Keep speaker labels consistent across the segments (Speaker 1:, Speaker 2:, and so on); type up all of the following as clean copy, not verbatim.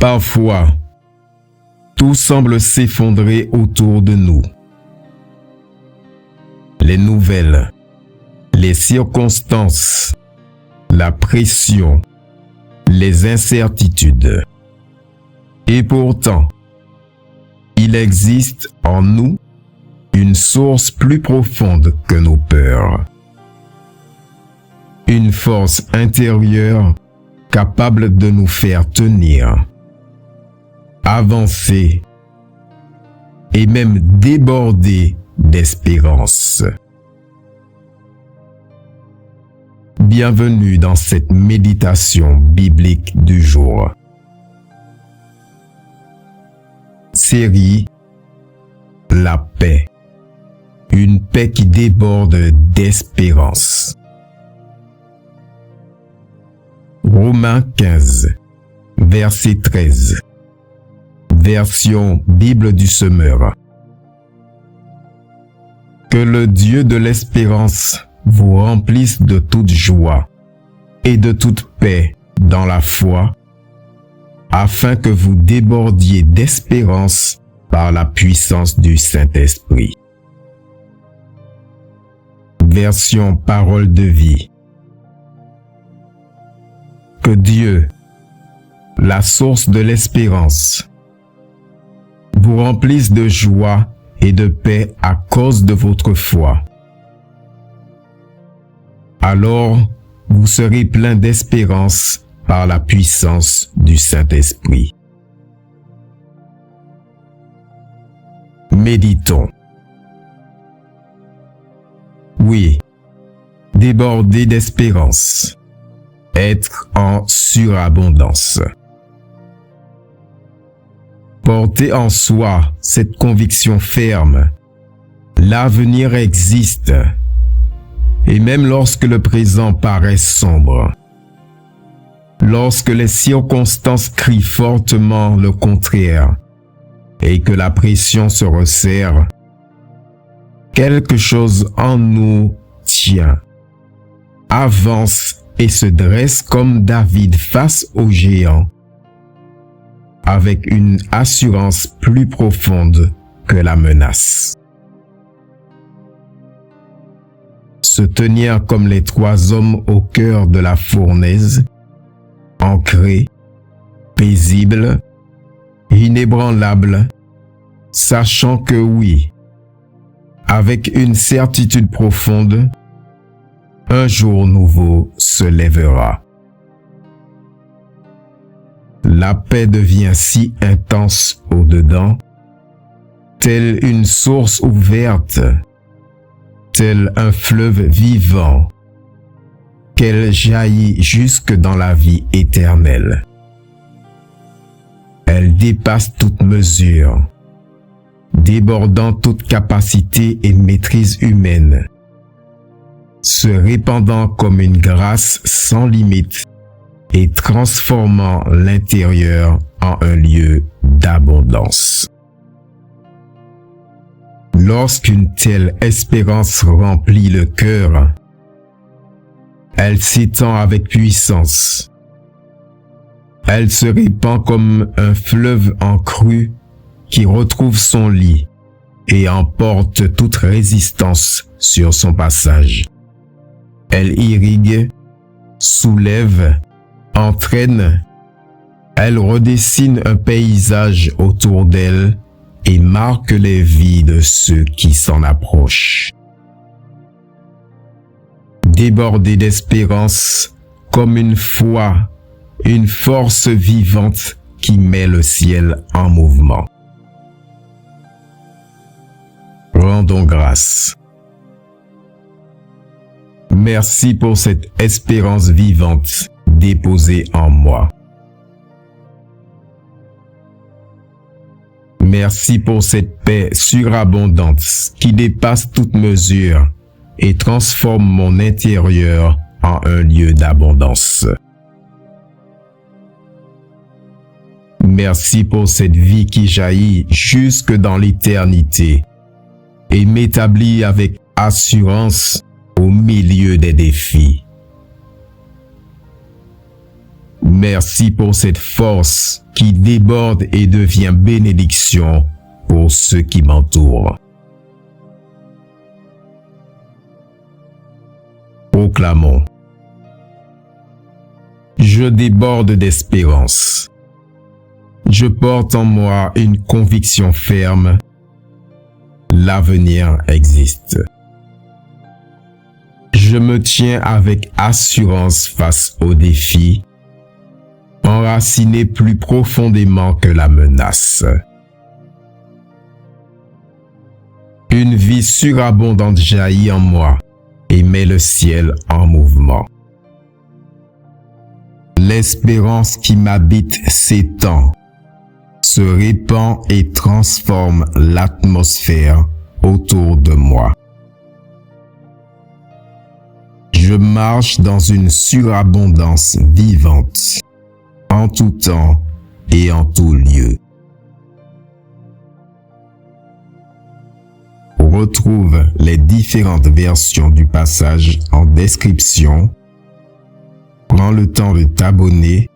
Speaker 1: Parfois, tout semble s'effondrer autour de nous. Les nouvelles, les circonstances, la pression, les incertitudes. Et pourtant, il existe en nous une source plus profonde que nos peurs. Une force intérieure capable de nous faire tenir, avancer et même déborder d'espérance. Bienvenue dans cette méditation biblique du jour. Série La paix. Une paix qui déborde d'espérance. Romains 15, verset 13. Version Bible du Semeur. Que le Dieu de l'espérance vous remplisse de toute joie et de toute paix dans la foi, afin que vous débordiez d'espérance par la puissance du Saint-Esprit. Version Parole de vie. Que Dieu, la source de l'espérance, vous remplisse de joie et de paix à cause de votre foi. Alors, vous serez plein d'espérance par la puissance du Saint-Esprit. Méditons. Oui, déborder d'espérance. Être en surabondance. Porter en soi cette conviction ferme. L'avenir existe. Et même lorsque le présent paraît sombre. Lorsque les circonstances crient fortement le contraire et que la pression se resserre, quelque chose en nous tient, avance et se dresse comme David face au géant, avec une assurance plus profonde que la menace. Se tenir comme les trois hommes au cœur de la fournaise, ancré, paisible, inébranlable, sachant que oui, avec une certitude profonde, un jour nouveau se lèvera. La paix devient si intense au-dedans, telle une source ouverte, tel un fleuve vivant, qu'elle jaillit jusque dans la vie éternelle. Elle dépasse toute mesure, débordant toute capacité et maîtrise humaine, se répandant comme une grâce sans limite et transformant l'intérieur en un lieu d'abondance. Lorsqu'une telle espérance remplit le cœur, elle s'étend avec puissance. Elle se répand comme un fleuve en crue qui retrouve son lit et emporte toute résistance sur son passage. Elle irrigue, soulève, entraîne. Elle redessine un paysage autour d'elle et marque les vies de ceux qui s'en approchent. Déborder d'espérance comme une foi, une force vivante qui met le ciel en mouvement. Rendons grâce. Merci pour cette espérance vivante déposée en moi. Merci pour cette paix surabondante qui dépasse toute mesure et transforme mon intérieur en un lieu d'abondance. Merci pour cette vie qui jaillit jusque dans l'éternité et m'établit avec assurance au milieu des défis. Merci pour cette force qui déborde et devient bénédiction pour ceux qui m'entourent. Proclamons. Je déborde d'espérance. Je porte en moi une conviction ferme. L'avenir existe. Je me tiens avec assurance face aux défis, enraciné plus profondément que la menace. Une vie surabondante jaillit en moi et met le ciel en mouvement. L'espérance qui m'habite s'étend, se répand et transforme l'atmosphère autour de moi. Je marche dans une surabondance vivante, en tout temps et en tout lieu. Retrouve les différentes versions du passage en description. Prends le temps de t'abonner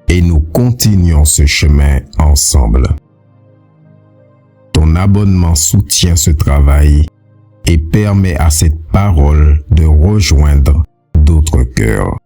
Speaker 1: et nous continuons ce chemin ensemble. Ton abonnement soutient ce travail et permet à cette parole de rejoindre d'autres cœurs.